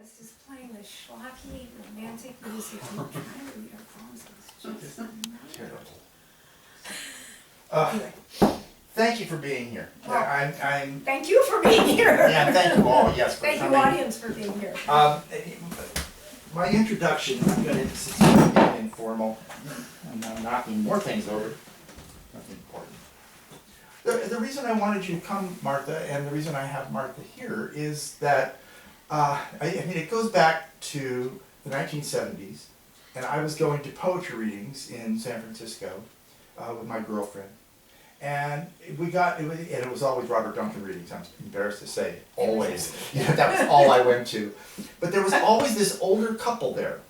It's just playing the schlocky, romantic music and trying to read our poems. It's just Terrible. Anyway. Thank you for being here. Well, I'm thank you for being here. yeah, thank you all, yes, for Thank coming. you, audience, for being here. My introduction, I'm going to succeed being informal. I'm now knocking more things over. Nothing important. The reason I wanted you to come, Martha, and the reason I have Martha here is that, I mean, it goes back to the 1970s, and I was going to poetry readings in San Francisco with my girlfriend. And it was always Robert Duncan readings, I'm embarrassed to say, always. Yeah, that was all I went to. But there was always this older couple there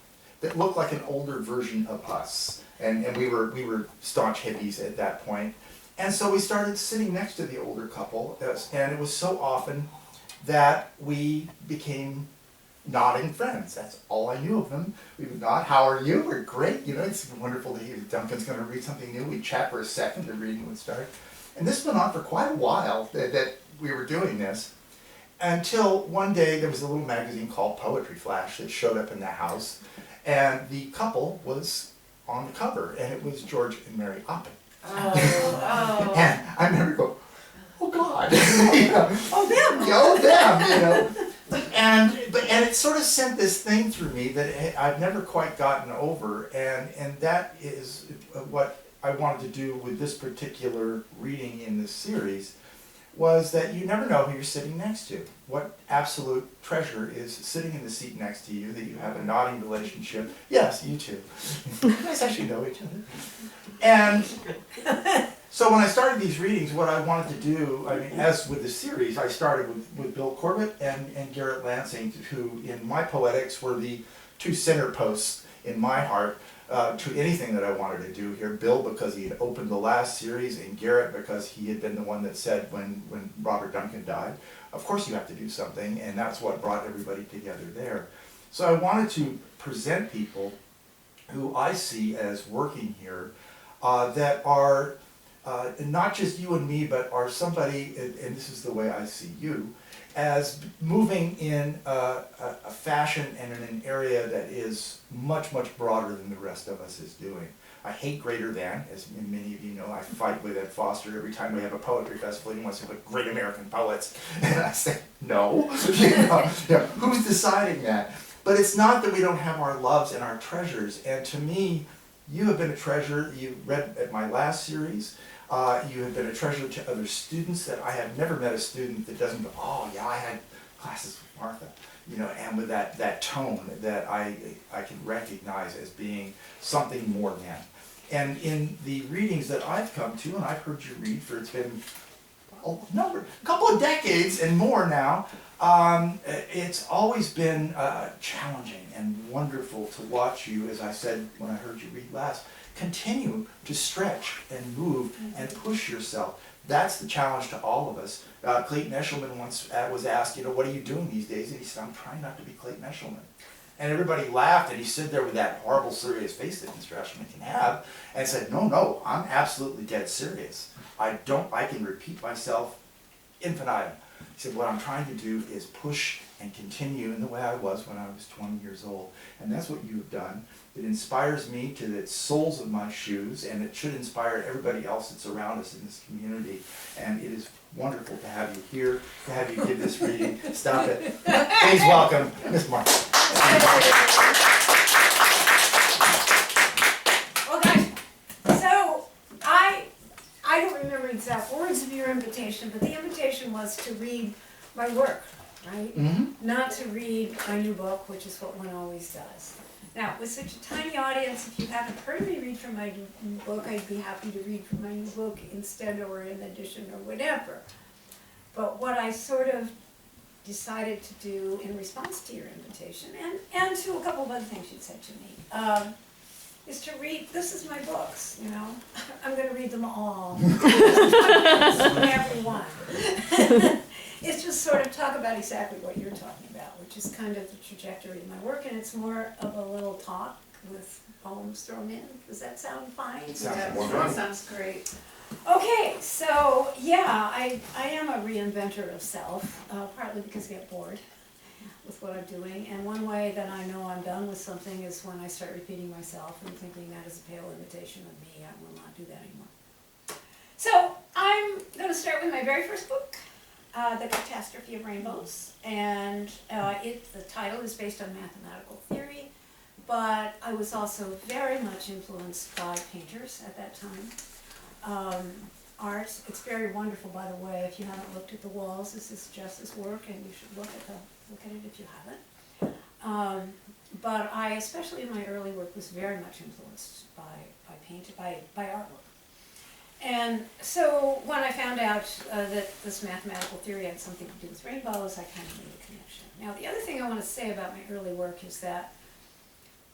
that looked like an older version of us. And we were staunch hippies at that point. And so we started sitting next to the older couple, and it was so often that we became nodding friends. That's all I knew of them. We would nod, how are you? We're great, you know, it's wonderful to hear Duncan's going to read something new. We'd chat for a second, the reading would start. And this went on for quite a while that we were doing this, until one day there was a little magazine called Poetry Flash that showed up in the house, and the couple was on the cover, and it was George and Mary Oppen. Oh. And I remember going, oh God, you know, Oh, them. oh them, you know. And it sort of sent this thing through me that I've never quite gotten over, and that is what I wanted to do with this particular reading in this series, was that you never know who you're sitting next to. What absolute treasure is sitting in the seat next to you, that you have a nodding relationship. Yes, you too. You guys actually know each other. And so when I started these readings, what I wanted to do, I mean, as with the series, I started with Bill Corbett and Garrett Lansing, who in my poetics were the two center posts in my heart to anything that I wanted to do here. Bill because he had opened the last series, and Garrett because he had been the one that said when Robert Duncan died, of course you have to do something, and that's what brought everybody together there. So I wanted to present people who I see as working here that are not just you and me, but are somebody, and this is the way I see you, as moving in a fashion and in an area that is much, much broader than the rest of us is doing. I hate greater than, as many of you know. I fight with Ed Foster every time we have a poetry festival. He wants to put great American poets. And I say, no. Who's deciding that? But it's not that we don't have our loves and our treasures. And to me, you have been a treasure. You read at my last series. You have been a treasure to other students. That I have never met a student that doesn't go, oh yeah, I had classes with Martha, you know, and with that tone that I can recognize as being something more than. And in the readings that I've come to, and I've heard you read for, it's been a couple of decades and more now, it's always been challenging and wonderful to watch you, as I said when I heard you read last, continue to stretch and move and push yourself. That's the challenge to all of us. Clayton Eshelman once was asked, you know, what are you doing these days? And he said, I'm trying not to be Clayton Eshelman. And everybody laughed, and he stood there with that horrible, serious face that Mr. Eshelman can have, and said, no, I'm absolutely dead serious. I can repeat myself infinitum. He said, what I'm trying to do is push and continue in the way I was when I was 20 years old. And that's what you've done. It inspires me to the soles of my shoes, and it should inspire everybody else that's around us in this community. And it is wonderful to have you here, to have you give this reading. Stop it. Please welcome Miss Martha. Well, guys, so I don't remember exact words of your invitation, but the invitation was to read my work, right? Mm-hmm. Not to read my new book, which is what one always does. Now, with such a tiny audience, if you haven't heard me read from my new book, I'd be happy to read from my new book instead or in addition or whatever. But what I sort of decided to do in response to your invitation, and to a couple of other things you'd said to me, is to read, this is my books, you know. I'm going to read them all. Every one. It's just sort of talk about exactly what you're talking about, which is kind of the trajectory of my work, and it's more of a little talk with poems thrown in. Does that sound fine? Sounds great. Okay, so yeah, I am a reinventor of self, partly because I get bored. with what I'm doing. And one way that I know I'm done with something is when I start repeating myself and thinking that is a pale imitation of me. I will not do that anymore. So I'm going to start with my very first book, The Catastrophe of Rainbows. And the title is based on mathematical theory, but I was also very much influenced by painters at that time. Art, it's very wonderful, by the way. If you haven't looked at the walls, this is Jess's work, and you should look at it if you haven't. But I, especially in my early work, was very much influenced by artwork. And so when I found out that this mathematical theory had something to do with rainbows, I kind of made a connection. Now, the other thing I want to say about my early work is that,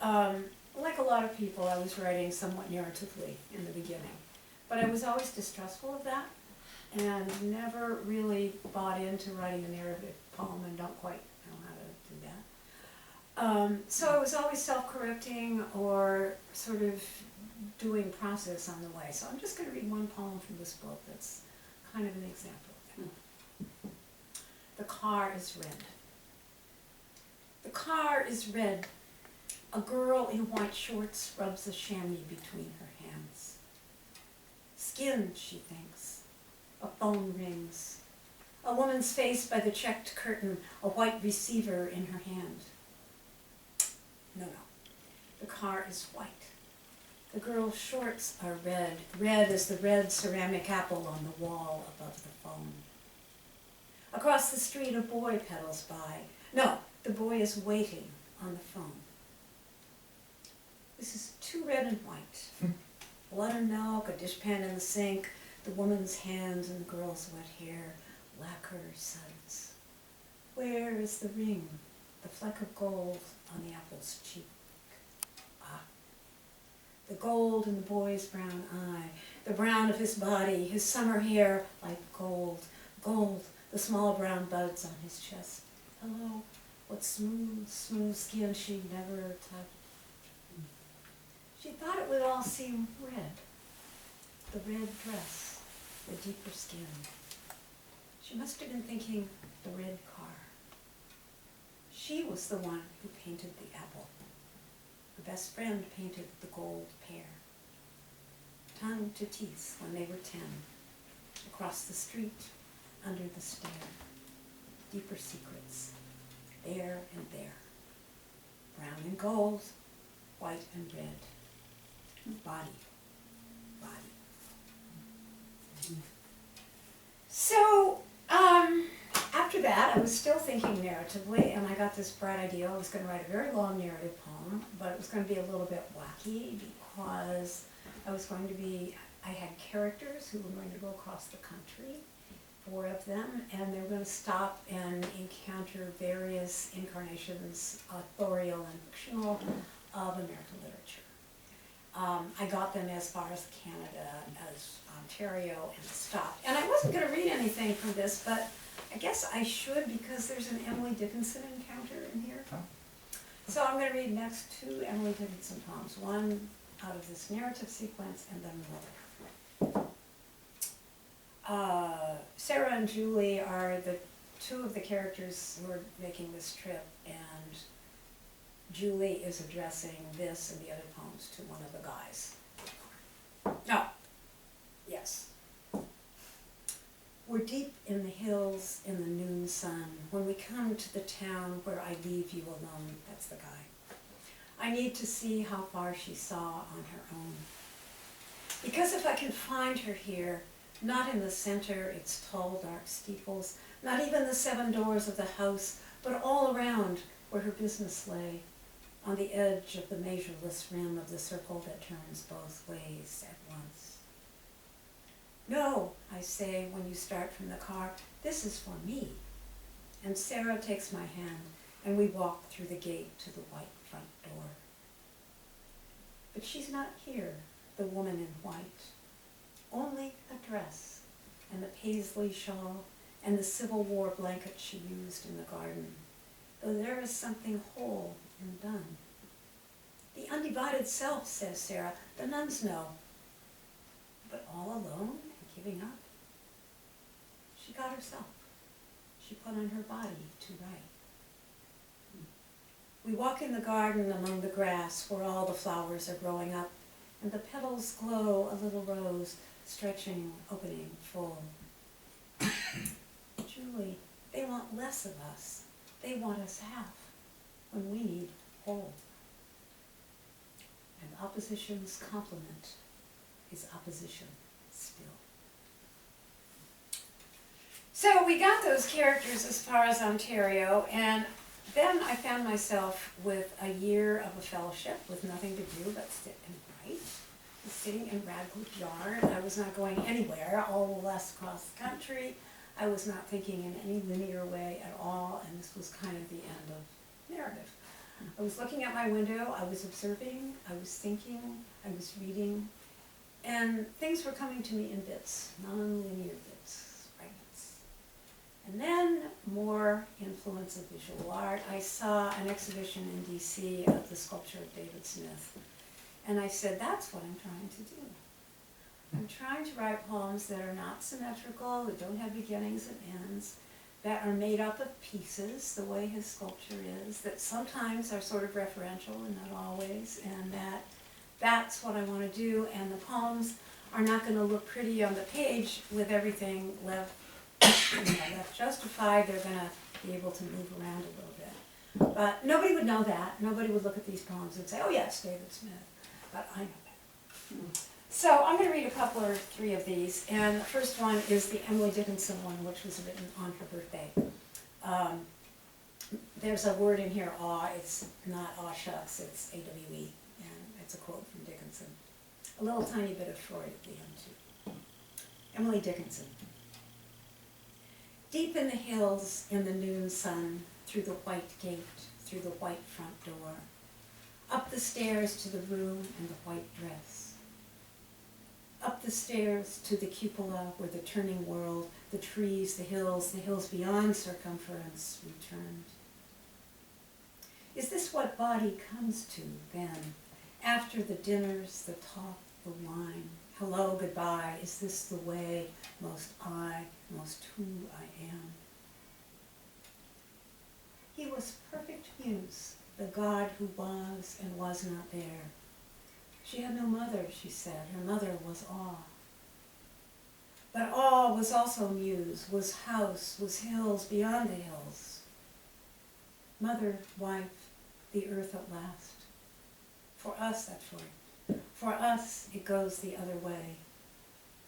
like a lot of people, I was writing somewhat narratively in the beginning. But I was always distrustful of that and never really bought into writing a narrative poem and don't quite know how to do that. So I was always self-correcting or sort of doing process on the way. So I'm just going to read one poem from this book that's kind of an example of that. The car is red. The car is red. A girl in white shorts rubs a chamois between her hands. Skin, she thinks. A phone rings. A woman's face by the checked curtain, a white receiver in her hand. No. The car is white. The girl's shorts are red. Red as the red ceramic apple on the wall above the phone. Across the street, a boy pedals by. No, the boy is waiting on the phone. This is too red and white. Blood and milk, a dishpan in the sink, the woman's hands in the girl's wet hair, lacquer suds. Where is the ring, the fleck of gold on the apple's cheek? Ah, the gold in the boy's brown eye, the brown of his body, his summer hair like gold, gold, the small brown buds on his chest. Hello, what smooth, smooth skin she never touched. She thought it would all seem red. The red dress, the deeper skin. She must have been thinking the red car. She was the one who painted the apple. Her best friend painted the gold pear. Tongue to teeth when they were 10. Across the street, under the stair. Deeper secrets, there and there. Brown and gold, white and red. Body. So, after that, I was still thinking narratively, and I got this bright idea. I was going to write a very long narrative poem, but it was going to be a little bit wacky because I had characters who were going to go across the country, 4 of them, and they were going to stop and encounter various incarnations, authorial and fictional, of American literature. I got them as far as Canada, as Ontario, and stopped. And I wasn't going to read anything from this, but I guess I should because there's an Emily Dickinson encounter in here. Huh? So I'm going to read next 2 Emily Dickinson poems, one out of this narrative sequence and then another. Sarah and Julie are the 2 of the characters who are making this trip, and Julie is addressing this and the other poems to one of the guys. No. Yes. We're deep in the hills in the noon sun. When we come to the town where I leave you alone, that's the guy. I need to see how far she saw on her own. Because if I can find her here, not in the center, its tall dark steeples, not even the 7 doors of the house, but all around where her business lay, on the edge of the measureless rim of the circle that turns both ways at once. No, I say when you start from the car, this is for me. And Sarah takes my hand, and we walk through the gate to the white front door. But she's not here, the woman in white. Only a dress, and the paisley shawl, and the Civil War blanket she used in the garden, though there is something whole and done. The undivided self, says Sarah, the nuns know. But all alone and giving up? She got herself. She put on her body to write. We walk in the garden among the grass where all the flowers are growing up, and the petals glow a little rose, stretching, opening, full. Julie, they want less of us. They want us half, when we need whole. And opposition's complement is opposition still. So we got those characters as far as Ontario, and then I found myself with a year of a fellowship with nothing to do but sit and write. Sitting in Radcliffe Yard. I was not going anywhere, all the less across the country. I was not thinking in any linear way at all, and this was kind of the end of narrative. I was looking at my window, I was observing, I was thinking, I was reading, and things were coming to me in bits, non-linear bits, fragments. And then more influence of visual art. I saw an exhibition in DC of the sculpture of David Smith, and I said, that's what I'm trying to do. I'm trying to write poems that are not symmetrical, that don't have beginnings and ends, that are made up of pieces, the way his sculpture is, that sometimes are sort of referential and not always, and that's what I want to do, and the poems are not going to look pretty on the page with everything left, left justified. They're going to be able to move around a little bit. But nobody would know that. Nobody would look at these poems and say, oh yes, David Smith. But I know better. So I'm going to read a couple or three of these, and the first one is the Emily Dickinson one, which was written on her birthday. There's a word in here, awe. It's not aw shucks, it's A-W-E, and it's a quote from Dickinson. A little tiny bit of Freud at the end, too. Emily Dickinson. Deep in the hills, in the noon sun, through the white gate, through the white front door, up the stairs to the room in the white dress. Up the stairs to the cupola where the turning world, the trees, the hills beyond circumference returned. Is this what body comes to then, after the dinners, the talk, the wine? Hello, goodbye, is this the way, most I, most who I am? He was perfect muse, the God who was and was not there. She had no mother, she said. Her mother was awe. But awe was also muse, was house, was hills beyond the hills. Mother, wife, the earth at last. For us, that's right. For us, it goes the other way.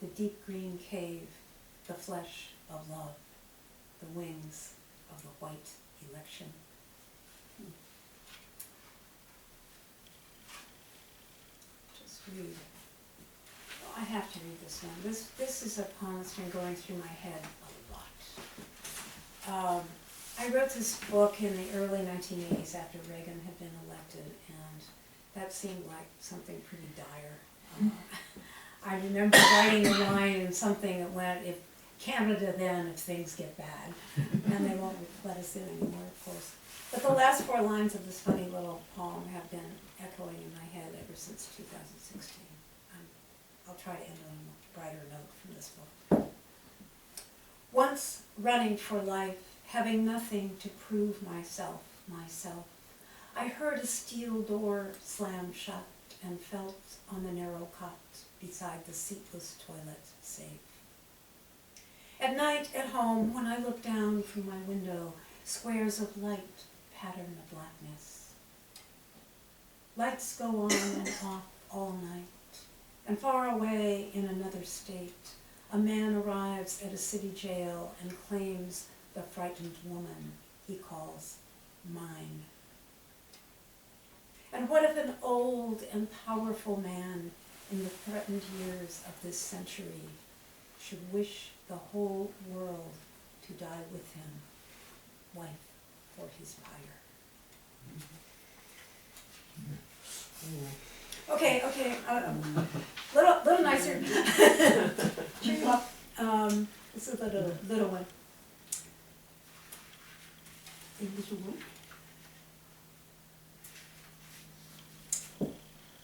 The deep green cave, the flesh of love, the wings of the white election. Read. Oh, I have to read this one. This is a poem that's been going through my head a lot. I wrote this book in the early 1980s after Reagan had been elected, and that seemed like something pretty dire. I remember writing a line in something that went, if Canada then, if things get bad, and they won't let us in anymore, of course. But the last four lines of this funny little poem have been echoing in my head ever since 2016. I'll try to end on a brighter note from this book. Once running for life, having nothing to prove myself, I heard a steel door slam shut and felt on the narrow cot beside the seatless toilet safe. At night at home, when I look down from my window, squares of light pattern the blackness. Lights go on and off all night, and far away in another state, a man arrives at a city jail and claims the frightened woman he calls mine. And what if an old and powerful man in the threatened years of this century should wish the whole world to die with him, wife for his pyre? Okay, little nicer. Cheer you up. This is a little one. A little one.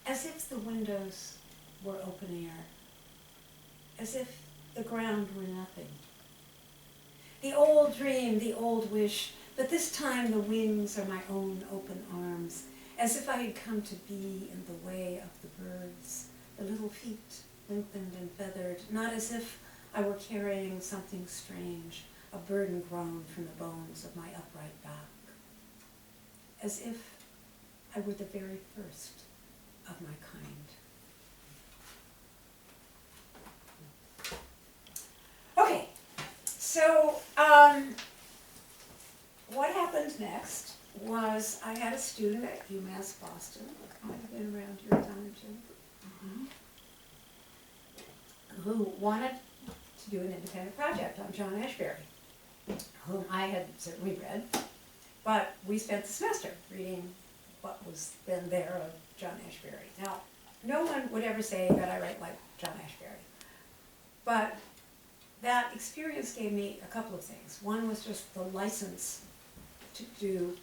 As if the windows were open air, as if the ground were nothing. The old dream, the old wish, But this time the wings are my own open arms, as if I had come to be in the way of the birds, the little feet lengthened and feathered, not as if I were carrying something strange, a burden grown from the bones of my upright back, as if I were the very first of my kind. Okay, so what happened next was I had a student at UMass Boston, might have been around your time too, who wanted to do an independent project on John Ashbery, whom I had certainly read, but we spent the semester reading what was then there of John Ashbery. Now, no one would ever say that I write like John Ashbery, but that experience gave me a couple of things. One was just the license to do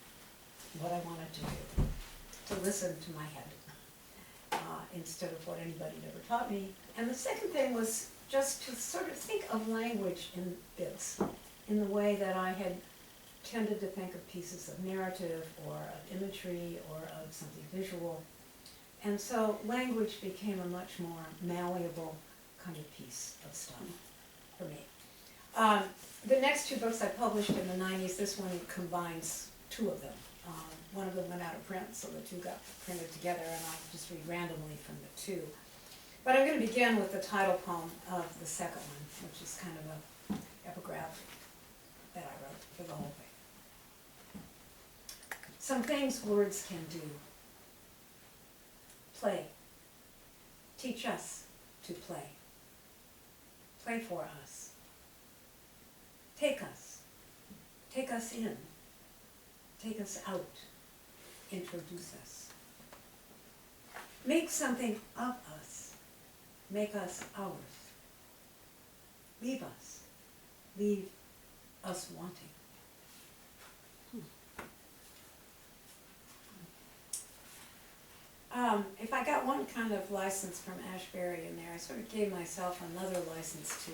what I wanted to do, to listen to my head, instead of what anybody had ever taught me. And the second thing was just to sort of think of language in bits, in the way that I had tended to think of pieces of narrative or of imagery or of something visual. And so language became a much more malleable kind of piece of stuff for me. The next two books I published in the 90s, this one combines two of them. One of them went out of print, so the two got printed together, and I'll just read randomly from the two. But I'm going to begin with the title poem of the second one, which is kind of an epigraph that I wrote for the whole thing. Some things words can do. Play. Teach us to play. Play for us. Take us. Take us in. Take us out. Introduce us. Make something of us. Make us ours. Leave us. Leave us wanting. If I got one kind of license from Ashbery in there, I sort of gave myself another license to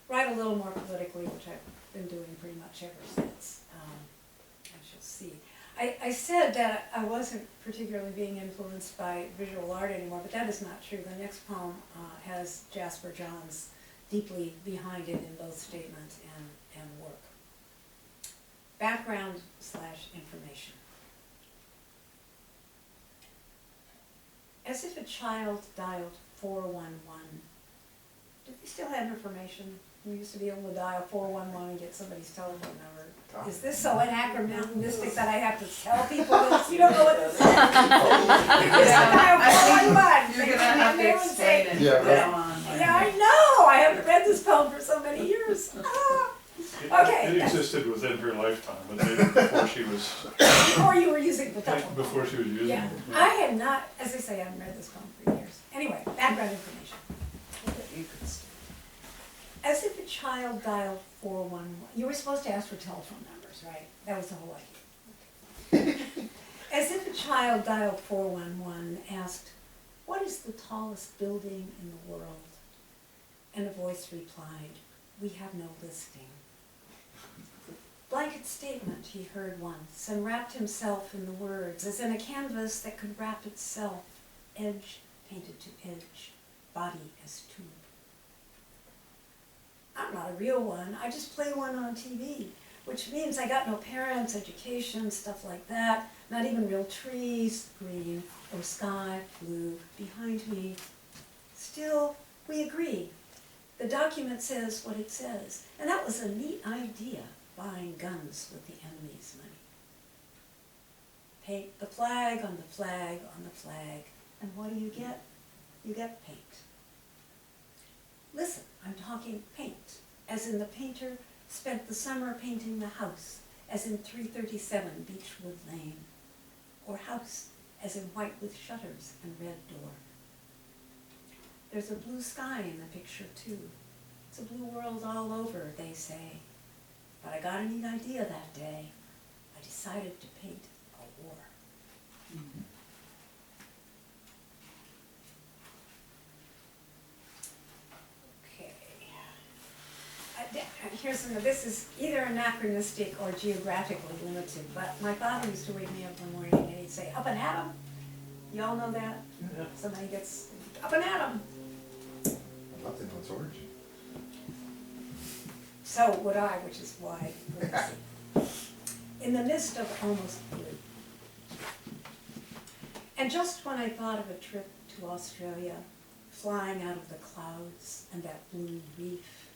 write a little more politically, which I've been doing pretty much ever since. I shall see. I said that I wasn't particularly being influenced by visual art anymore, but that is not true. The next poem has Jasper Johns deeply behind it in both statement and work. Background / information. As if a child dialed 411. Do we still have information? We used to be able to dial 411 and get somebody's telephone number. Is this so anachronistic that I have to tell people this? You don't know what this is? Dial 411. You're gonna have to explain it. Yeah, I know. I haven't read this poem for so many years. Okay. It existed within her lifetime, but maybe before she was. Before you were using the telephone. Before she was using Yeah. it. I had not, as I say, I haven't read this poem for years. Anyway, background information. As if a child dialed 411. You were supposed to ask for telephone numbers, right? That was the whole idea. As if a child dialed 411, asked, "What is the tallest building in the world?" And a voice replied, "We have no listing." Blanket statement he heard once, and wrapped himself in the words, as in a canvas that could wrap itself, edge painted to edge, body as tube. I'm not a real one, I just play one on TV, which means I got no parents, education, stuff like that, not even real trees, green, or sky, blue, behind me. Still, we agree. The document says what it says, and that was a neat idea, buying guns with the enemy's money. Paint the flag on the flag on the flag, and what do you get? You get paint. Listen, I'm talking paint, as in the painter spent the summer painting the house, as in 337 Beechwood Lane, or house, as in white with shutters and red door. There's a blue sky in the picture too. It's a blue world all over, they say. But I got a neat idea that day. I decided to paint a war. Mm-hmm. this is either anachronistic or geographically limited, but my father used to wake me up one morning and he'd say, "Up and at 'em." You all know that? Yeah. Somebody gets up and at 'em. I'd love to know its origin. So would I, which is why. In the midst of almost blue. And just when I thought of a trip to Australia, flying out of the clouds and that blue reef,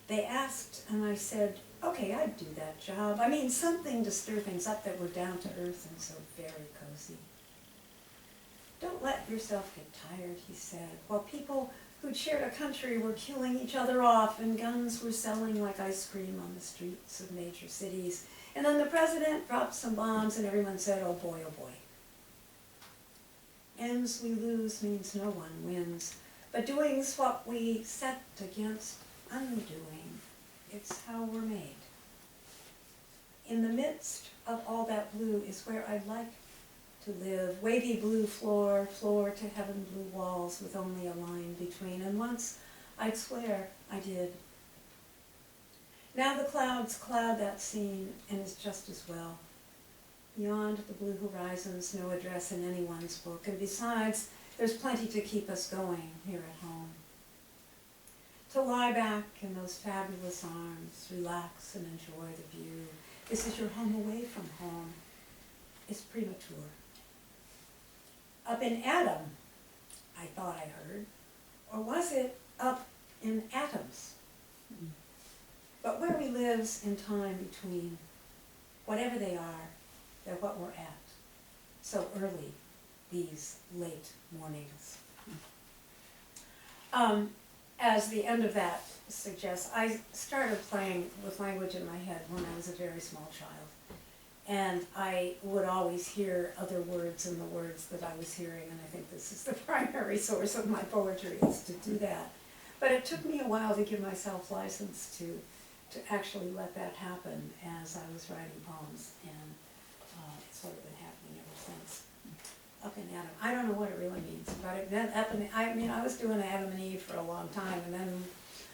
they asked, and I said, okay, I'd do that job. I mean, something to stir things up that were down to earth and so very cozy. Don't let yourself get tired, he said, while people who'd shared a country were killing each other off and guns were selling like ice cream on the streets of major cities. And then the president dropped some bombs and everyone said, oh boy, oh boy. Ends we lose means no one wins, but doing's what we set against undoing. It's how we're made. In the midst of all that blue is where I'd like to live. Wavy blue floor, floor to heaven blue walls with only a line between. And once, I'd swear I did. Now the clouds cloud that scene, and it's just as well. Beyond the blue horizons, no address in anyone's book. And besides, there's plenty to keep us going here at home. To lie back in those fabulous arms, relax and enjoy the view. This is your home away from home. It's premature. Up in Adam, I thought I heard. Or was it up in atoms? But where we lives in time between, whatever they are, they're what we're at. So early, these late mornings. As the end of that suggests, I started playing with language in my head when I was a very small child. And I would always hear other words in the words that I was hearing, and I think this is the primary source of my poetry, is to do that. But it took me a while to give myself license to actually let that happen as I was writing poems, and it's sort of been happening ever since. Up in Adam. I don't know what it really means, but it meant up in, I mean, I was doing Adam and Eve for a long time, and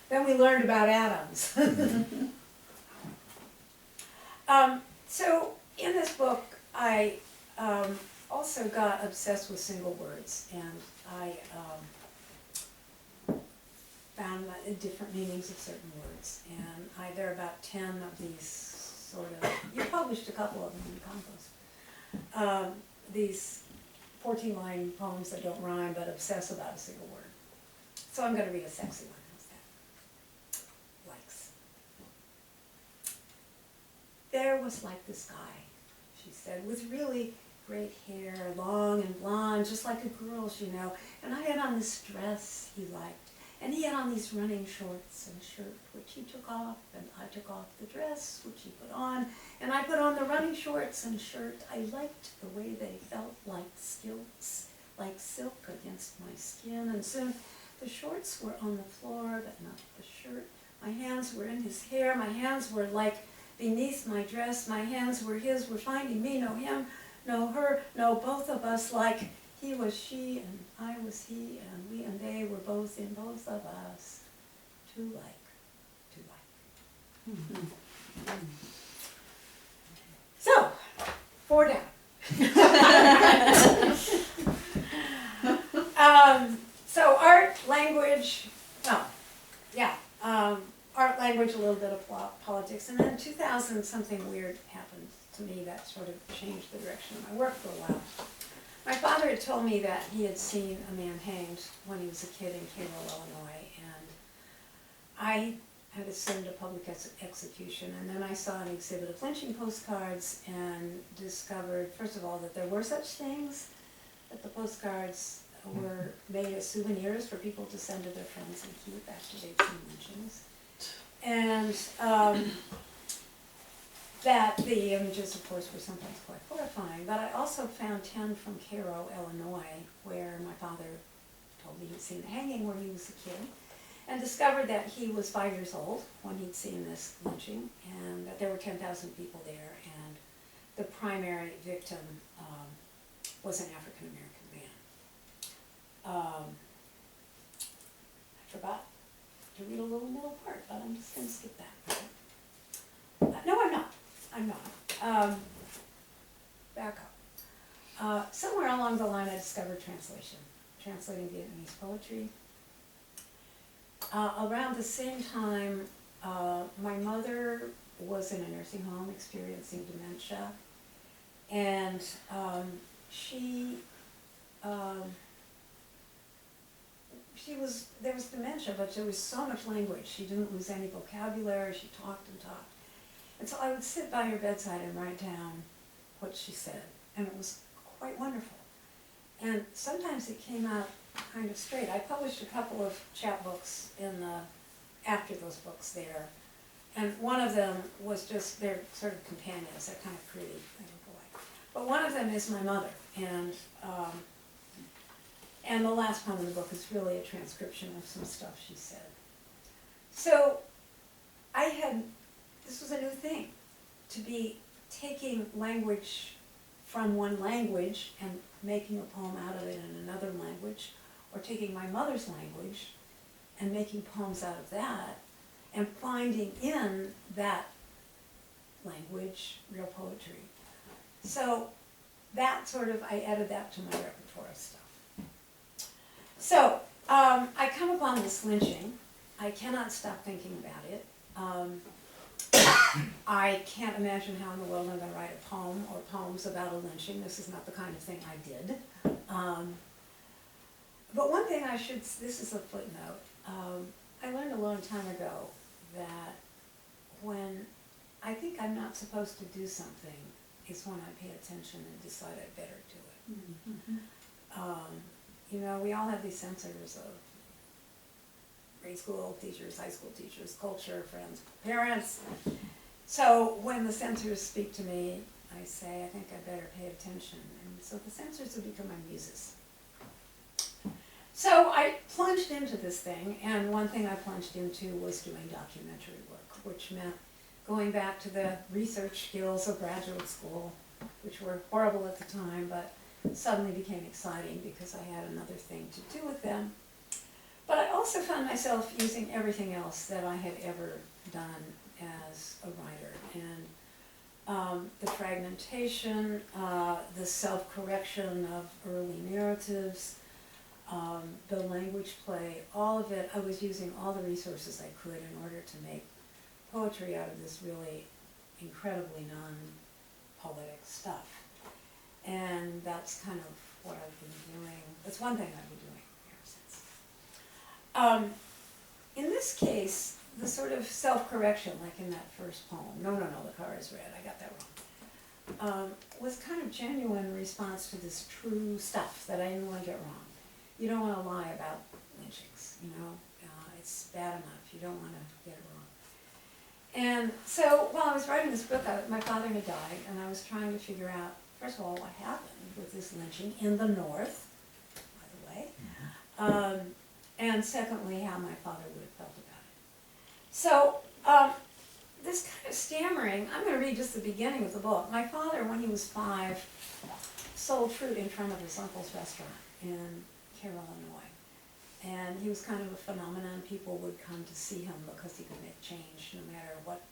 then we learned about atoms. So in this book, I also got obsessed with single words, and I found different meanings of certain words, and there are about 10 of these sort of, you published a couple of them in Compost, these 14-line poems that don't rhyme but obsess about a single word. So I'm going to read a sexy one. How's that? Likes. There was like this guy, she said, with really great hair, long and blonde, just like a girl's, you know. And I had on this dress he liked. And he had on these running shorts and shirt, which he took off, and I took off the dress, which he put on, and I put on the running shorts and shirt. I liked the way they felt like skilts, like silk against my skin, and soon the shorts were on the floor, but not the shirt. My hands were in his hair, my hands were like beneath my dress, my hands were his, were finding me, no him, no her, no both of us, like he was she, and I was he, and we and they were both in both of us. Too like, too like. So, 4 down. So art, language, art, language, a little bit of politics, and then 2000 something weird happened to me that sort of changed the direction of my work for a while. My father had told me that he had seen a man hanged when he was a kid in Cairo, Illinois, and I had assumed a public execution, and then I saw an exhibit of lynching postcards and discovered, first of all, that there were such things, that the postcards were made as souvenirs for people to send to their friends and keep after they'd seen lynchings. And that the images, of course, were sometimes quite horrifying, but I also found 10 from Cairo, Illinois, where my father told me he'd seen the hanging when he was a kid, and discovered that he was 5 years old when he'd seen this lynching, and that there were 10,000 people there, and the primary victim was an African-American man. I forgot to read a little middle part, but I'm just gonna skip that. No, I'm not. I'm not. Back up. Somewhere along the line I discovered translating Vietnamese poetry. Around the same time, my mother was in a nursing home experiencing dementia, and there was dementia, but there was so much language. She didn't lose any vocabulary, she talked and talked. And so I would sit by her bedside and write down what she said, and it was quite wonderful. And sometimes it came out kind of straight. I published a couple of chapbooks after those books there, and one of them was just, they're sort of companions, they're kind of pretty, boy. But one of them is my mother, and the last poem in the book is really a transcription of some stuff she said. So this was a new thing, to be taking language from one language and making a poem out of it in another language, or taking my mother's language and making poems out of that, and finding in that language real poetry. So that sort of, I added that to my repertoire of stuff. So I come upon this lynching. I cannot stop thinking about it. I can't imagine how in the world I'm going to write a poem or poems about a lynching. This is not the kind of thing I did. But one thing this is a footnote. I learned a long time ago that when I think I'm not supposed to do something is when I pay attention and decide I better do it. Mm-hmm. We all have these censors of grade school teachers, high school teachers, culture, friends, parents. So when the censors speak to me, I say, I think I better pay attention. And so the censors have become my muses. So I plunged into this thing, and one thing I plunged into was doing documentary work, which meant going back to the research skills of graduate school, which were horrible at the time, but suddenly became exciting because I had another thing to do with them. But I also found myself using everything else that I had ever done as a writer. And the fragmentation, the self-correction of early narratives, the language play, all of it, I was using all the resources I could in order to make poetry out of this really incredibly non-poetic stuff. And that's kind of what I've been doing. That's one thing I've been doing ever since. In this case, the sort of self-correction, like in that first poem, no, the car is red, I got that wrong, was kind of genuine response to this true stuff that I didn't want to get wrong. You don't want to lie about lynchings, it's bad enough, you don't want to get it wrong. And so while I was writing this book, my father had died, and I was trying to figure out, first of all, what happened with this lynching in the North, by the way, and secondly, how my father would have felt about it. So this kind of stammering, I'm going to read just the beginning of the book. My father, when he was 5, sold fruit in front of his uncle's restaurant in Cairo, Illinois. And he was kind of a phenomenon. People would come to see him because he could make change no matter what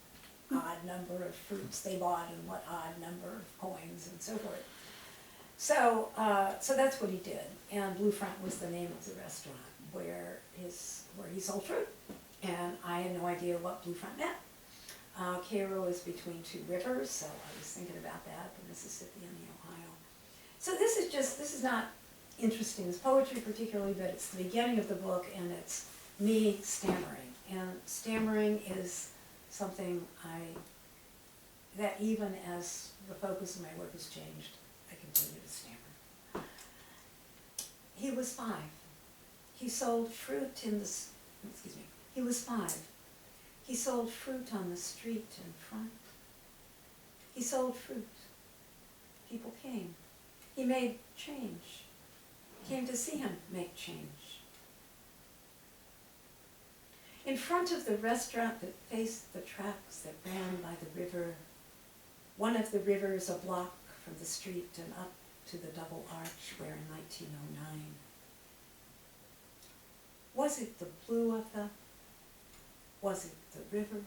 odd number of fruits they bought and what odd number of coins and so forth. So that's what he did. And Blue Front was the name of the restaurant where he sold fruit. And I had no idea what Blue Front meant. Cairo is between 2 rivers, so I was thinking about that, the Mississippi and the Ohio. So this is not interesting as poetry particularly, but it's the beginning of the book, and it's me stammering. And stammering is something that even as the focus of my work has changed, I continue to stammer. He was 5. He sold fruit he was 5. He sold fruit on the street in front. He sold fruit. People came. He made change. Came to see him make change. In front of the restaurant that faced the tracks that ran by the river, one of the rivers a block from the street and up to the double arch where in 1909. Was it the blue of the Was it the river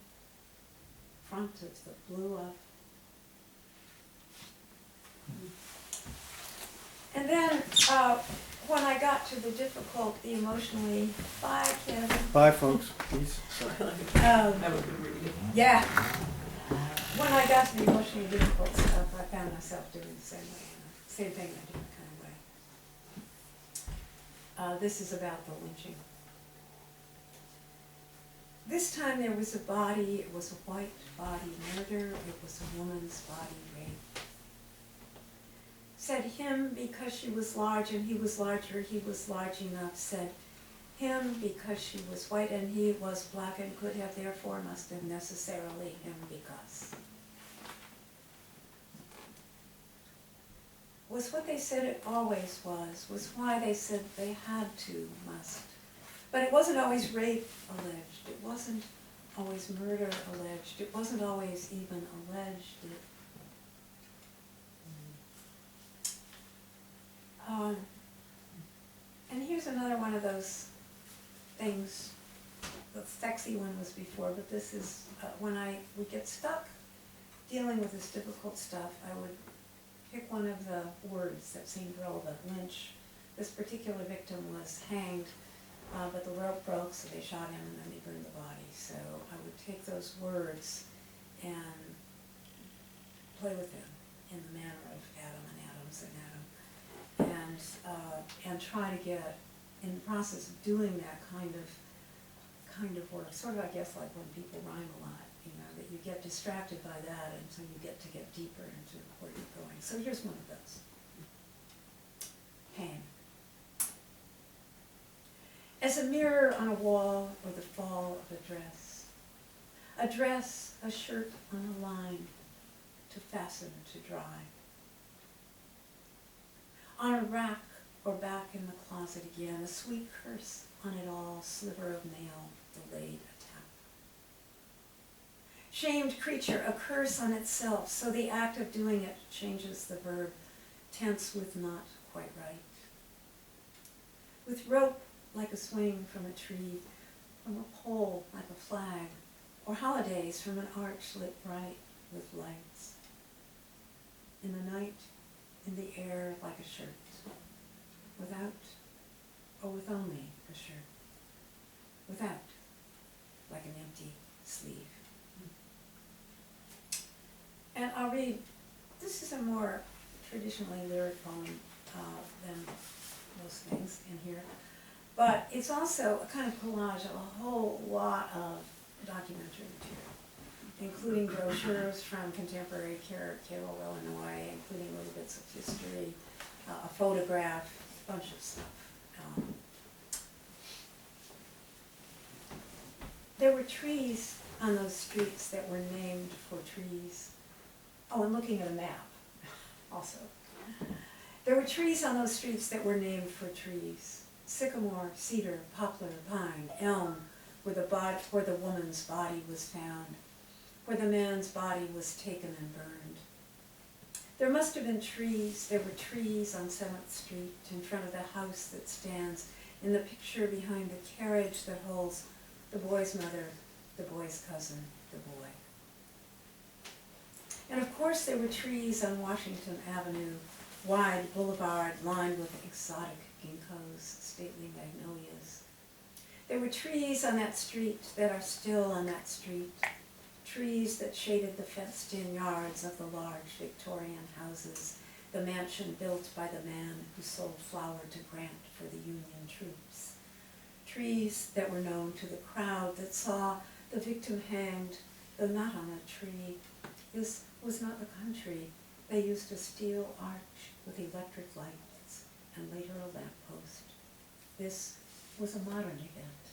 front of the blew up? And then, when I got to the difficult, the emotionally, bye, Kevin. Bye, folks, please. Sorry. Have a good reading. Yeah. When I got to the emotionally difficult stuff, I found myself doing the same way, same thing in a different kind of way. This is about the lynching. This time there was a body, it was a white body murder, it was a woman's body rape. Said him because she was large and he was larger, he was large enough. Said him because she was white and he was black and could have therefore must have necessarily him because. Was what they said it always was why they said they had to, must. But it wasn't always rape alleged, it wasn't always murder alleged, it wasn't always even alleged. And here's another one of those things. The sexy one was before, but this is when I would get stuck dealing with this difficult stuff, I would pick one of the words that seemed relevant. Lynch. This particular victim was hanged, but the rope broke, so they shot him and then they burned the body. So I would take those words and play with them in the manner of Adam and Adams and Adam. And try to get, in the process of doing that kind of work, sort of I guess like when people rhyme a lot, you know, that you get distracted by that and so you get to get deeper into where you're going. So here's one of those. Pain. As a mirror on a wall or the fall of a dress, a shirt on a line to fasten to dry. On a rack or back in the closet again, a sweet curse on it all, sliver of nail, delayed attack. Shamed creature, a curse on itself, so the act of doing it changes the verb, tense with not quite right. With rope like a swing from a tree, from a pole like a flag, or holidays from an arch lit bright with lights. In the night, in the air like a shirt, without or with only a shirt, without like an empty sleeve. And I'll read, this is a more traditionally lyric poem than most things in here, but it's also a kind of collage of a whole lot of documentary material, including brochures from contemporary Carroll, Illinois, including little bits of history, a photograph, a bunch of stuff. There were trees on those streets that were named for trees. Oh, I'm looking at a map also. There were trees on those streets that were named for trees. Sycamore, cedar, poplar, pine, elm, where the woman's body was found, where the man's body was taken and burned. There must have been trees, there were trees on 7th Street in front of the house that stands in the picture behind the carriage that holds the boy's mother, the boy's cousin, the boy. And of course there were trees on Washington Avenue, wide boulevard lined with exotic ginkgos, stately magnolias. There were trees on that street that are still on that street, trees that shaded the fenced-in yards of the large Victorian houses, the mansion built by the man who sold flour to Grant for the Union troops. Trees that were known to the crowd that saw the victim hanged, though not on a tree. This was not the country. They used a steel arch with electric lights and later a lamppost. This was a modern event.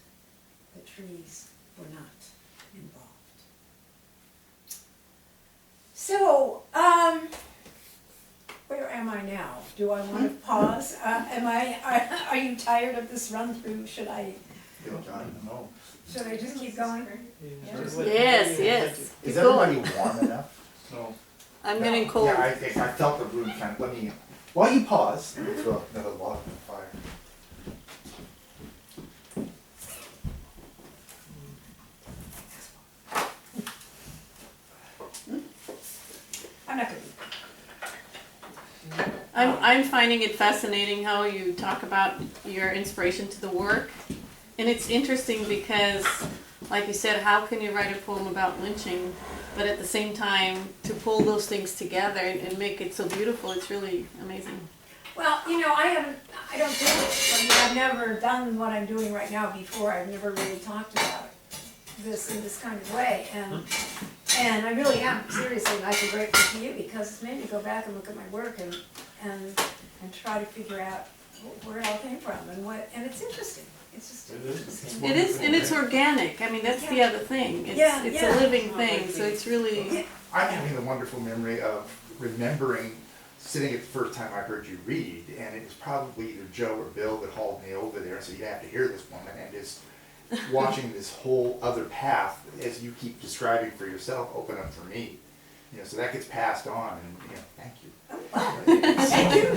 The trees were not involved. So, where am I now? Do I want to pause? Are you tired of this run through? Should I just keep going? Yes, yes. Is Keep everybody going. warm enough? No. I'm getting cold. Yeah, I felt the room kind of, while you pause, let me throw another log on the fire. I'm not gonna read. I'm finding it fascinating how you talk about your inspiration to the work. And it's interesting because, like you said, how can you write a poem about lynching, but at the same time, to pull those things together and make it so beautiful, it's really amazing. Well, you know, I don't do this. I mean, I've never done what I'm doing right now before. I've never really talked about this in this kind of way. And I really am seriously nice and grateful to you because it's made me go back and look at my work and try to figure out where it all came from and it's interesting. It's just interesting. It is, and it's organic. I mean, that's the other thing. It's, Yeah, it's yeah. a living thing, so it's really... I'm having the wonderful memory of remembering sitting at the first time I heard you read, and it was probably either Joe or Bill that hauled me over there and said, you have to hear this woman, and just watching this whole other path, as you keep describing for yourself, open up for me. You know, so that gets passed on, and you know, thank you. Thank you.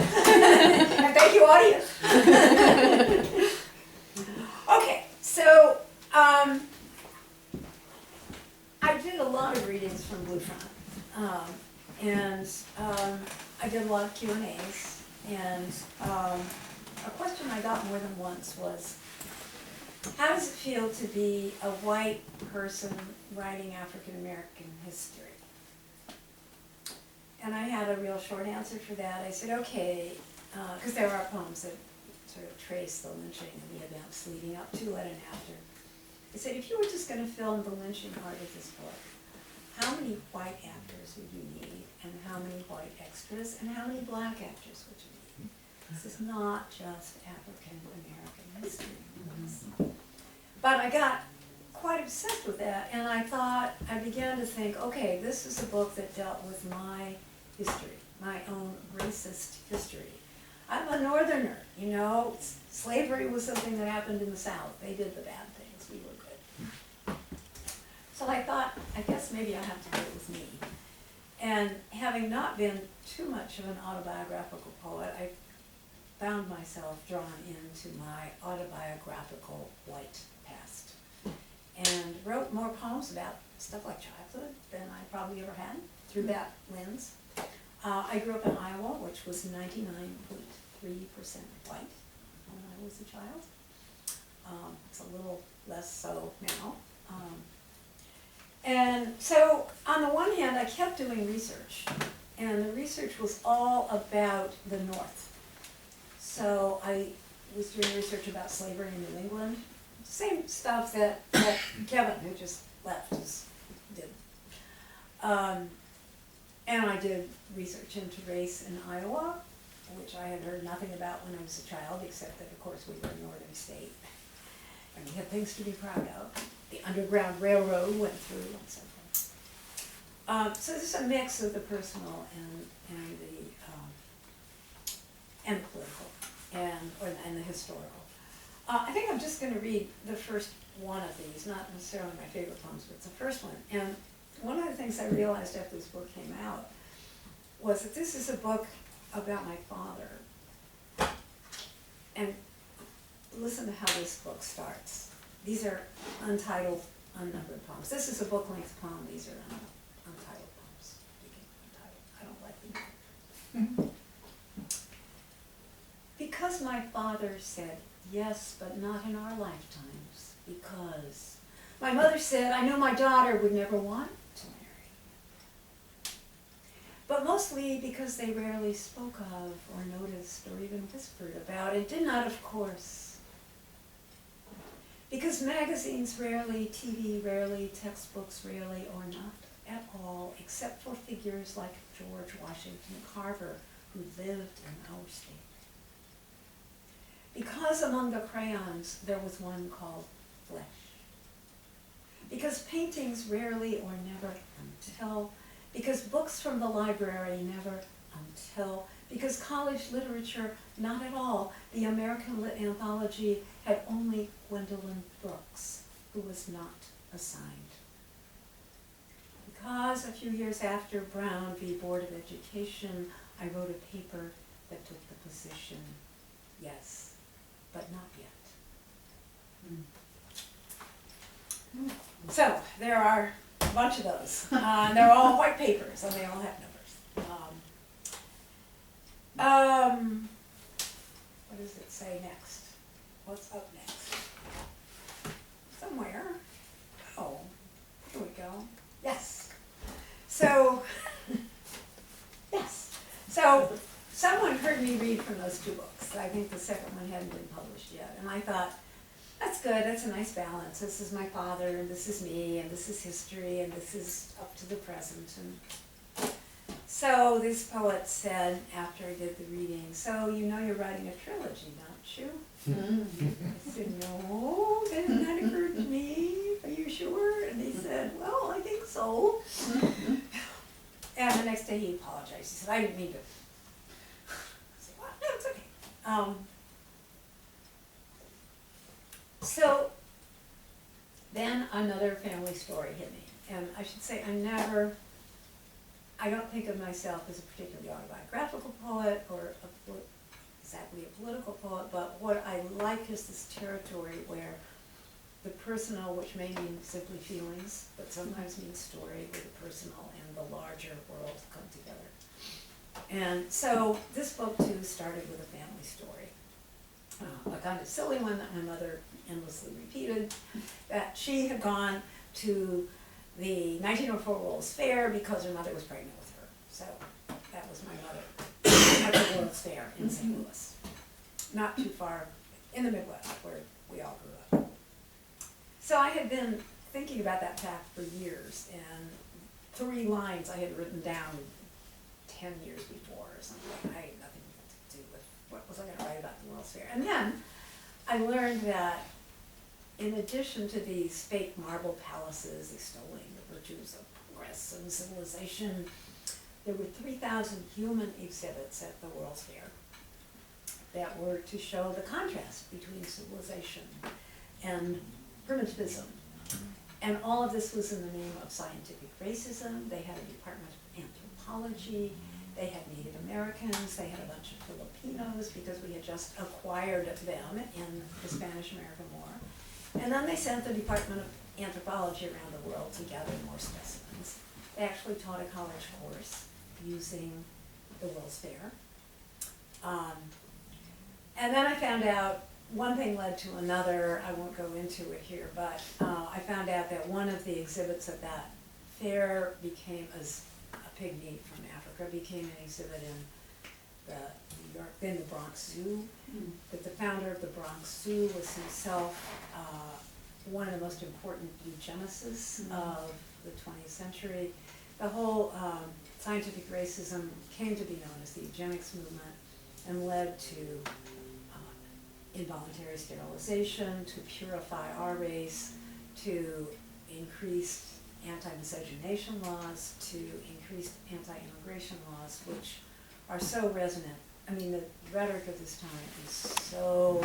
And thank you, audience. Okay, so I did a lot of readings from Bluefront, and I did a lot of Q&As, and a question I got more than once was, how does it feel to be a white person writing African American history? And I had a real short answer for that. I said, okay, because there are poems that sort of trace the lynching and the events leading up to it and after. I said, if you were just going to film the lynching part of this book, how many white actors would you need, and how many white extras, and how many black actors would you need? This is not just African American history. But I got quite obsessed with that, and I began to think, okay, this is a book that dealt with my history, my own racist history. I'm a northerner, you know, slavery was something that happened in the South. They did the bad things, we were good. So I thought, I guess maybe I have to do it with me. And having not been too much of an autobiographical poet, I found myself drawn into my autobiographical white past. And wrote more poems about stuff like childhood than I probably ever had through that lens. I grew up in Iowa, which was 99.3% white when I was a child. It's a little less so now. And so on the one hand, I kept doing research, and the research was all about the North. So I was doing research about slavery in New England, same stuff that Kevin, who just left, did. And I did research into race in Iowa, which I had heard nothing about when I was a child, except that, of course, we were a northern state, and we had things to be proud of. The Underground Railroad went through and so forth. So this is a mix of the personal and the political and the historical. I think I'm just going to read the first one of these, not necessarily my favorite poems, but it's the first one. And one of the things I realized after this book came out was that this is a book about my father. And listen to how this book starts. These are untitled, unnumbered poems. This is a book-length poem. These are untitled poems. I don't like them. Because my father said, yes, but not in our lifetimes. Because my mother said, I know my daughter would never want to marry. But mostly because they rarely spoke of or noticed or even whispered about it. Did not, of course. Because magazines rarely, TV rarely, textbooks rarely, or not at all, except for figures like George Washington Carver, who lived in our state. Because among the crayons there was one called flesh. Because paintings rarely or never until, because books from the library never until, because college literature not at all. The American Lit Anthology had only Gwendolyn Brooks, who was not assigned. Because a few years after Brown v. Board of Education, I wrote a paper that took the position, yes, but not yet. So there are a bunch of those. They're all white papers, and they all have numbers. what's up next? Somewhere. Oh, here we go. Yes. So, yes. So, someone heard me read from those two books. I think the second one hadn't been published yet. And I thought, that's good, that's a nice balance. This is my father, and this is me, and this is history, and this is up to the present. And so this poet said, after I did the reading, so you know you're writing a trilogy, don't you? I said, no, didn't that occur to me? Are you sure? And he said, well, I think so. And the next day he apologized. He said, I didn't mean to. I said, well, no, it's okay. So then another family story hit me. And I should say I don't think of myself as a particularly autobiographical poet or exactly a political poet, but what I like is this territory where the personal, which may mean simply feelings, but sometimes means story, where the personal and the larger world come together. And so this book too started with a family story. A kind of silly one that my mother endlessly repeated, that she had gone to the 1904 World's Fair because her mother was pregnant with her. So that was my mother at the World's Fair in St. Louis, not too far in the Midwest where we all grew up. So I had been thinking about that fact for years, and 3 lines I had written down 10 years before or something. I had nothing to do with what was I going to write about the World's Fair. And then I learned that in addition to these fake marble palaces extolling the virtues of progress and civilization, there were 3,000 human exhibits at the World's Fair that were to show the contrast between civilization and primitivism. And all of this was in the name of scientific racism. They had a department of anthropology. They had Native Americans. They had a bunch of Filipinos because we had just acquired them in the Spanish-American War. And then they sent the Department of Anthropology around the world to gather more specimens. They actually taught a college course using the World's Fair. And then I found out, one thing led to another, I won't go into it here, but I found out that one of the exhibits at that fair became, as a pig meat from Africa, became an exhibit in the New York, then the Bronx Zoo. That the founder of the Bronx Zoo was himself one of the most important eugenicists of the 20th century. The whole scientific racism came to be known as the eugenics movement and led to involuntary sterilization, to purify our race, to increase anti-miscegenation laws, to increase anti-immigration laws, which are so resonant. I mean, the rhetoric of this time is so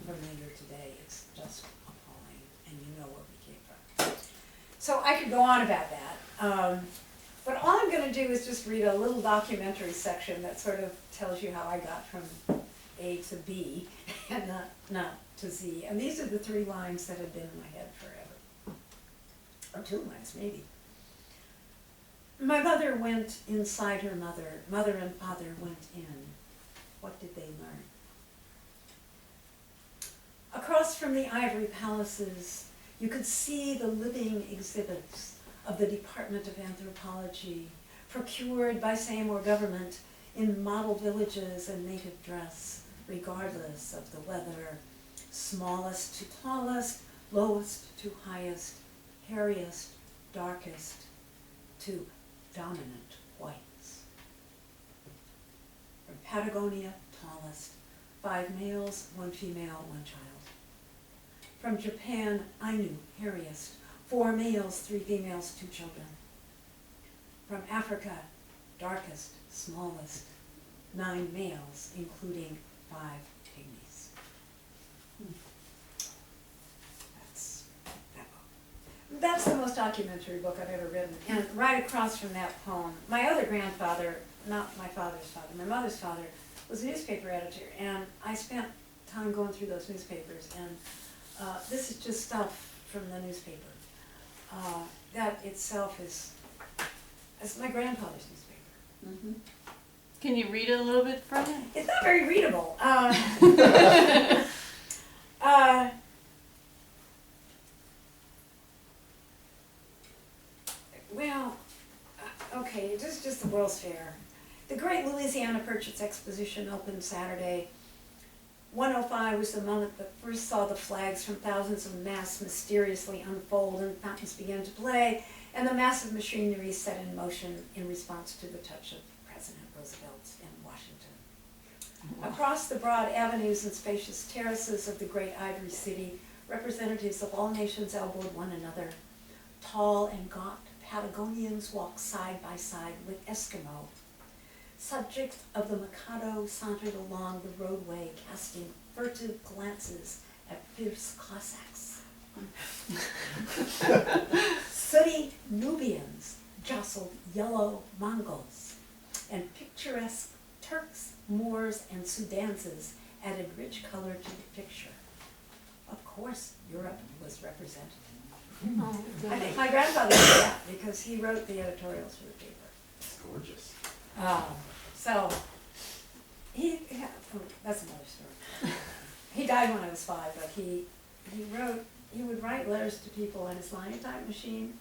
familiar today, it's just appalling, and you know where we came from. So I could go on about that, but all I'm going to do is just read a little documentary section that sort of tells you how I got from A to B, and not to Z. And these are the 3 lines that have been in my head forever. Or 2 lines, maybe. My mother went inside her mother. Mother and father went in. What did they learn? Across from the ivory palaces, you could see the living exhibits of the Department of Anthropology, procured by same or government in model villages and native dress, regardless of the weather, smallest to tallest, lowest to highest, hairiest, darkest to dominant whites. From Patagonia, tallest, 5 males, 1 female, 1 child. From Japan, Ainu, hairiest, 4 males, 3 females, 2 children. From Africa, darkest, smallest, 9 males, including 5 pygmies. That's that book. That's the most documentary book I've ever written. And right across from that poem, my other grandfather, not my father's father, my mother's father, was a newspaper editor, and I spent time going through those newspapers, and this is just stuff from the newspaper. That itself is my grandfather's newspaper. Can you read a little bit from it? It's not very readable. Well, okay, this is just the World's Fair. The Great Louisiana Purchase Exposition opened Saturday. 105 was the moment that first saw the flags from thousands of masts mysteriously unfold and fountains began to play, and the massive machinery set in motion in response to the touch of President Roosevelt in Washington. Across the broad avenues and spacious terraces of the great Ivory City, representatives of all nations elbowed one another. Tall and gaunt Patagonians walked side by side with Eskimo. Subjects of the Mikado sauntered along the roadway, casting furtive glances at fierce Cossacks. Sooty Nubians jostled yellow Mongols, and picturesque Turks, Moors, and Sudanses added rich color to the picture. Of course, Europe was represented. Oh, I think my grandfather did that because he wrote the editorials for the paper. It's gorgeous. So, that's another story. He died when I was 5, but he would write letters to people on his linotype machine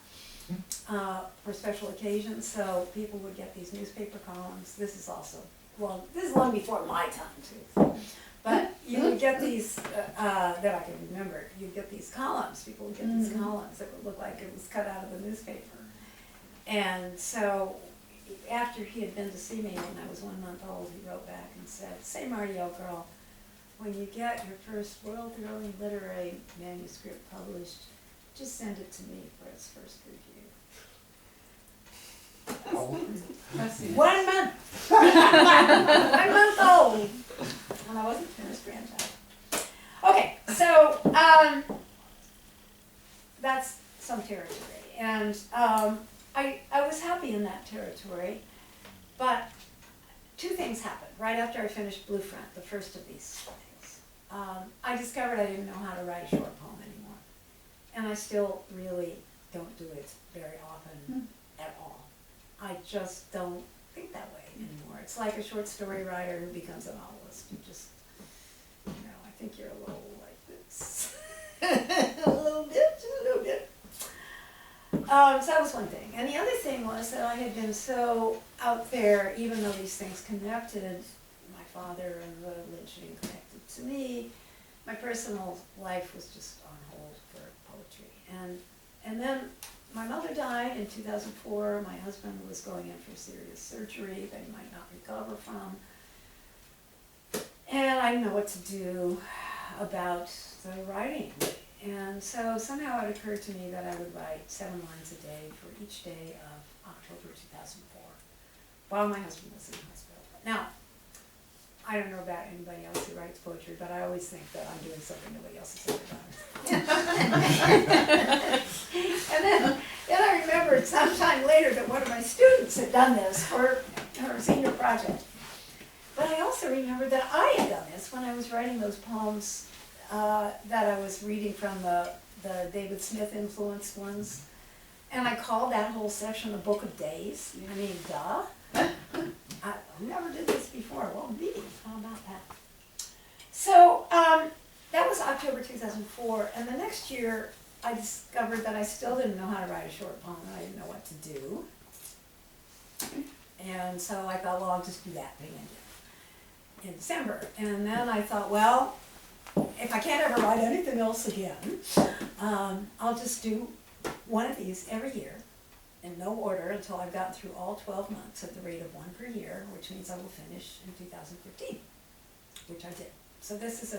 for special occasions, so people would get these newspaper columns. This is long before my time too. But you would get these, that I can remember, you'd get these columns, people would get these columns that would look like it was cut out of the newspaper. And so, after he had been to see me when I was 1 month old, he wrote back and said, "Say, Marty, old girl, when you get your first world-throwing literary manuscript published, just send it to me for its first review." Oh. 1 month! 1 month old! And I wasn't finished grandchild. Okay, so, that's some territory. And, I was happy in that territory, but 2 things happened right after I finished Blue Front, the first of these things. I discovered I didn't know how to write a short poem anymore. And I still really don't do it very often at all. I just don't think that way anymore. It's like a short story writer who becomes a novelist. You just, I think you're a little like this. a little bit. So that was one thing. And the other thing was that I had been so out there, even though these things connected, my father and the lynching connected to me, my personal life was just on hold for poetry. And then my mother died in 2004. My husband was going in for serious surgery that he might not recover from. And I didn't know what to do about the writing. And so somehow it occurred to me that I would write 7 lines a day for each day of October 2004 while my husband was in hospital. Now, I don't know about anybody else who writes poetry, but I always think that I'm doing something nobody else has ever done. And then I remembered sometime later that one of my students had done this for her senior project. But I also remembered that I had done this when I was writing those poems that I was reading from the David Smith influenced ones. And I called that whole section the Book of Days. I mean, duh. Who never did this before? Well, me. How about that? So that was October 2004. And the next year, I discovered that I still didn't know how to write a short poem. And I didn't know what to do. And so I thought, well, I'll just do that thing in December. And then I thought, well, if I can't ever write anything else again, I'll just do one of these every year in no order until I've gotten through all 12 months at the rate of 1 per year, which means I will finish in 2015, which I did. So this is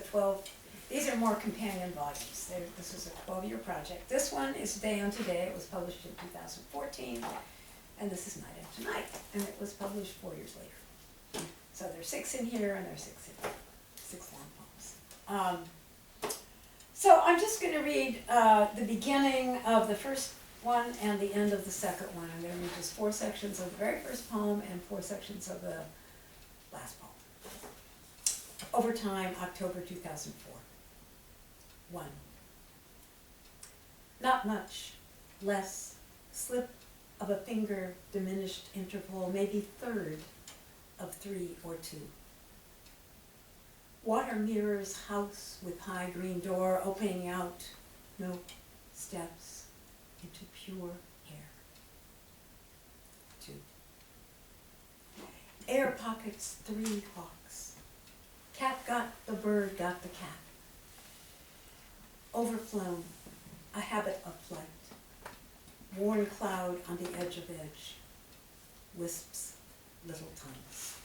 these are more companion volumes. This is a 12-year project. This one is Day Unto Day. It was published in 2014, and this is Night After Night, and it was published 4 years later. So there's 6 in here, and there's 6 in here, 6 long poems. So I'm just going to read the beginning of the first one and the end of the second one. I'm going to read just 4 sections of the very first poem and 4 sections of the last poem. Over Time, October 2004. 1. Not much, less, slip of a finger, diminished interval, maybe third of 3 or 2. Water mirrors house with high green door opening out, no steps into pure air. 2. Air pockets 3 hawks. Cat got the bird, got the cat. Overflown, a habit of flight. Worn cloud on the edge of edge. Wisps, little tongues.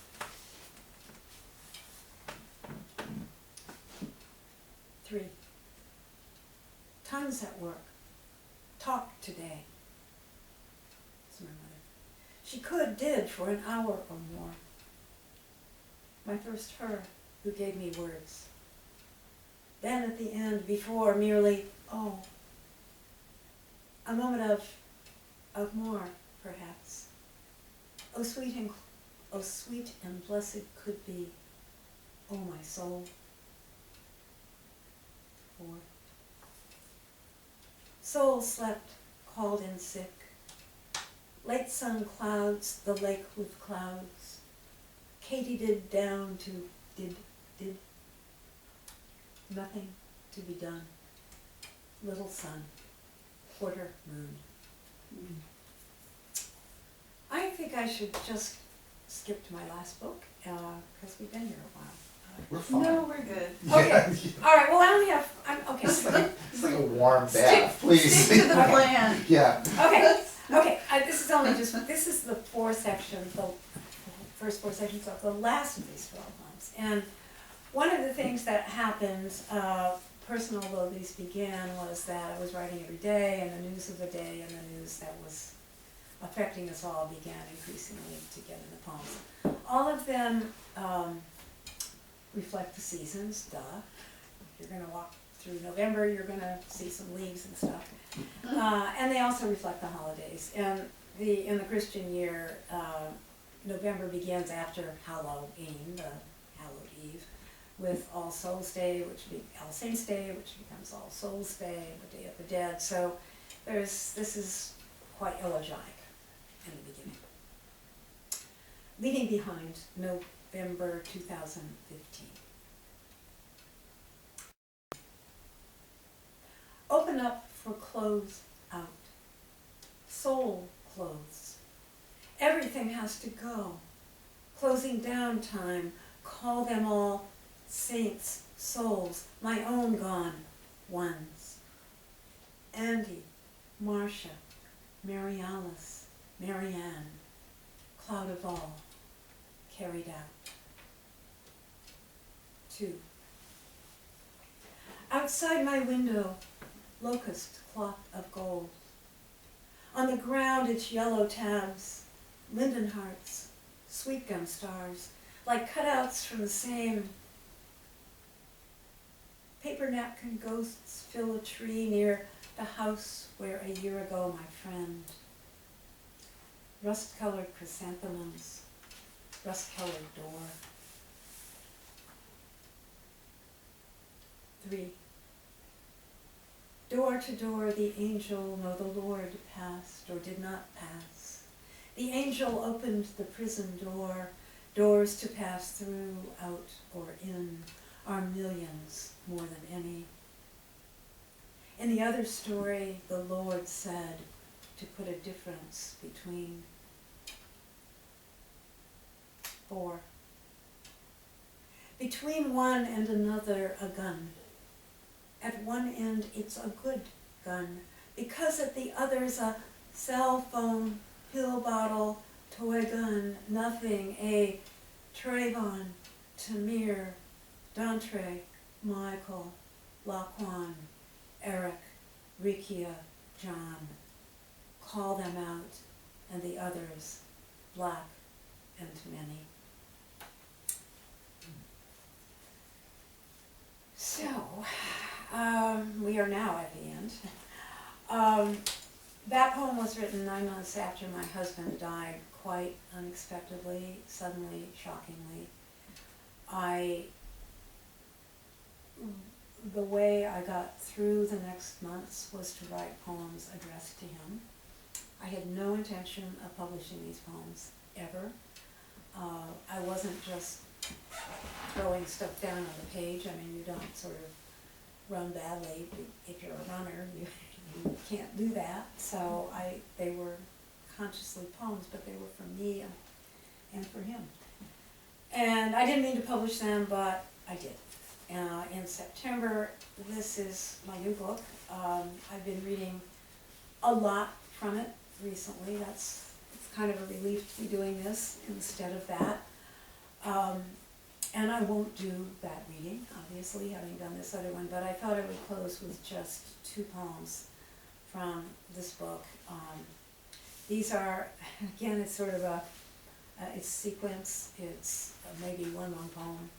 3. Tongues at work. Talk today. It's my mother. She did for an hour or more. My first her who gave me words. Then at the end, before merely, oh. A moment of more, perhaps. Oh sweet and blessed could be, oh my soul. 4. Soul slept, called in sick. Late sun clouds, the lake with clouds. Katydid down to did. Nothing to be done. Little sun, quarter moon. I think I should just skip to my last book, because we've been here a while. We're fine. No, we're good. Okay, all right, well, I only have, okay. It's like a warm Stick- bath, please. Stick to the plan. Yeah. Okay, this is the 4 sections, the first 4 sections of the last of these 12 months. And one of the things that happened, personal though these began, was that I was writing every day, and the news of the day and the news that was affecting us all began increasingly to get in the poems. All of them reflect the seasons, duh. If you're gonna walk through November, you're gonna see some leaves and stuff. And they also reflect the holidays. And in the Christian year, November begins after Halloween, the Hallowed Eve, with All Souls Day, All Saints Day, which becomes All Souls Day, the Day of the Dead. So this is quite elegiac in the beginning. Leaving behind, November 2015. Open up for clothes out. Soul clothes. Everything has to go. Closing down time. Call them all saints, souls, my own gone ones. Andy, Marcia, Mary Alice, Marianne, Cloud of all, carried out. 2. Outside my window, locust cloth of gold. On the ground its yellow tabs, linden hearts, sweet gum stars, like cutouts from the same. Paper napkin ghosts fill a tree near the house where a year ago my friend. Rust-colored chrysanthemums, rust-colored door. 3. Door to door the angel nor the Lord passed or did not pass. The angel opened the prison door. Doors to pass through, out, or in are millions more than any. In the other story, the Lord said to put a difference between. 4. Between one and another, a gun. At one end, it's a good gun, because at the other's a cell phone, pill bottle, toy gun, nothing, a Trayvon, Tamir, Dantre, Michael, Laquan, Eric, Rikia, John. Call them out, and the others, black and many. So, we are now at the end. That poem was written 9 months after my husband died, quite unexpectedly, suddenly, shockingly. The way I got through the next months was to write poems addressed to him. I had no intention of publishing these poems, ever. I wasn't just throwing stuff down on the page. I mean, you don't sort of run badly. If you're a runner, you can't do that. So they were consciously poems, but they were for me and for him. And I didn't mean to publish them, but I did. In September, this is my new book. I've been reading a lot from it recently. It's kind of a relief to be doing this instead of that. And I won't do that reading, obviously, having done this other one, but I thought I would close with just 2 poems from this book. These are, again, it's sort of it's sequence, it's maybe one long poem,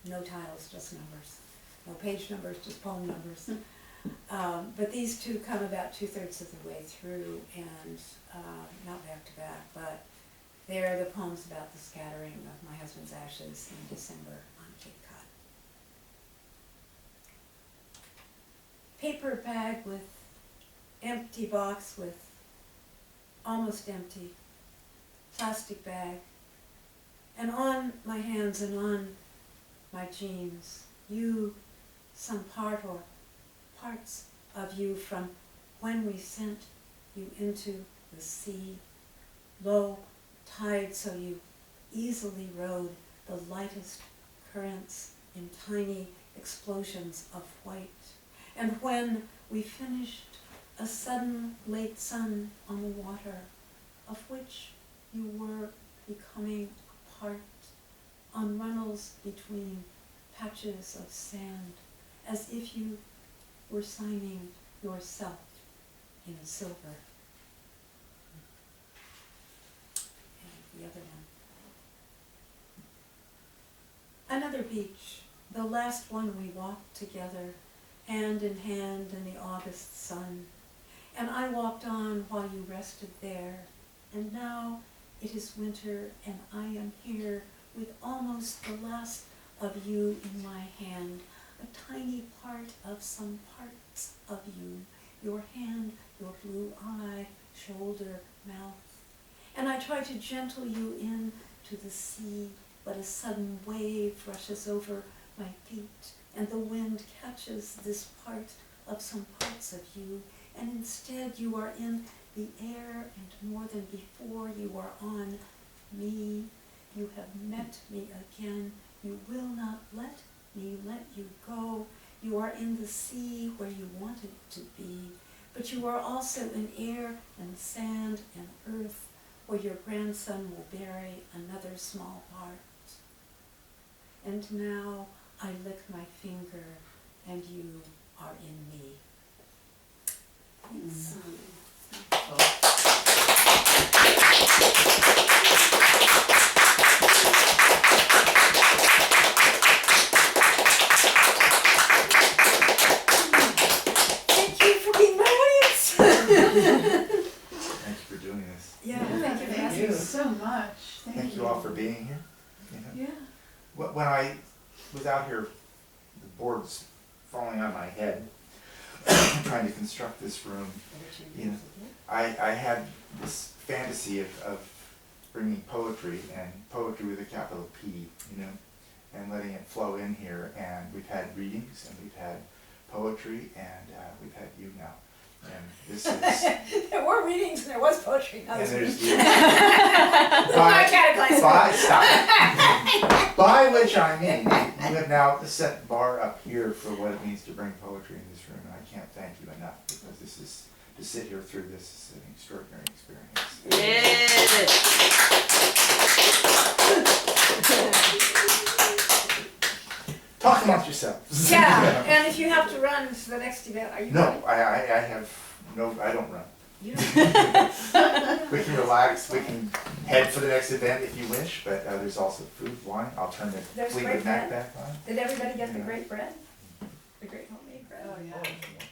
no titles, just numbers. No page numbers, just poem numbers. But these 2 come about 2/3 of the way through, and not back to back, but they're the poems about the scattering of my husband's ashes in December on Cape Cod. Paper bag with empty box with almost empty plastic bag, and on my hands and on my jeans, you, some part or parts of you from when we sent you into the sea, low tide, so you easily rode the lightest currents in tiny explosions of white. And when we finished, a sudden late sun on the water, of which you were becoming a part, on runnels between patches of sand, as if you were signing yourself in silver. And the other one. Another beach, the last one we walked together, hand in hand in the August sun. And I walked on while you rested there, and now it is winter, and I am here with almost the last of you in my hand, a tiny part of some parts of you, your hand, your blue eye, shoulder, mouth. And I try to gentle you in to the sea, but a sudden wave rushes over my feet, and the wind catches this part of some parts of you, and instead you are in the air, and more than before you are on me. You have met me again. You will not let me let you go. You are in the sea where you wanted to be, but you are also in air and sand and earth where your grandson will bury another small part. And now I lick my finger, and you are in me. Thanks. Thank you for being my audience. Thank you for doing this. Yeah, thank you for Thank asking. you so much. Thank you all for being here. You know, Yeah. when I was out here, the boards falling on my head, trying to construct this room, you know, I had this fantasy of bringing poetry, and poetry with a capital P, you know, and letting it flow in here. And we've had readings, and we've had poetry, and we've had you now. And this is... There were readings and there was poetry. Now and there's there's you. my Stop. By which I mean, you have now set the bar up here for what it means to bring poetry in this room, and I can't thank you enough, because this is, to sit here through this is an extraordinary experience. Talk amongst yourselves. Yeah, and if you have to run to the next event, are you No, running? I have no, I don't run. You don't? We can relax, we can head for the next event if you wish, but there's also food, wine. I'll turn the There's Fleetwood great Mac bread. back on. Did everybody get the great bread? The great homemade bread? Oh, yeah.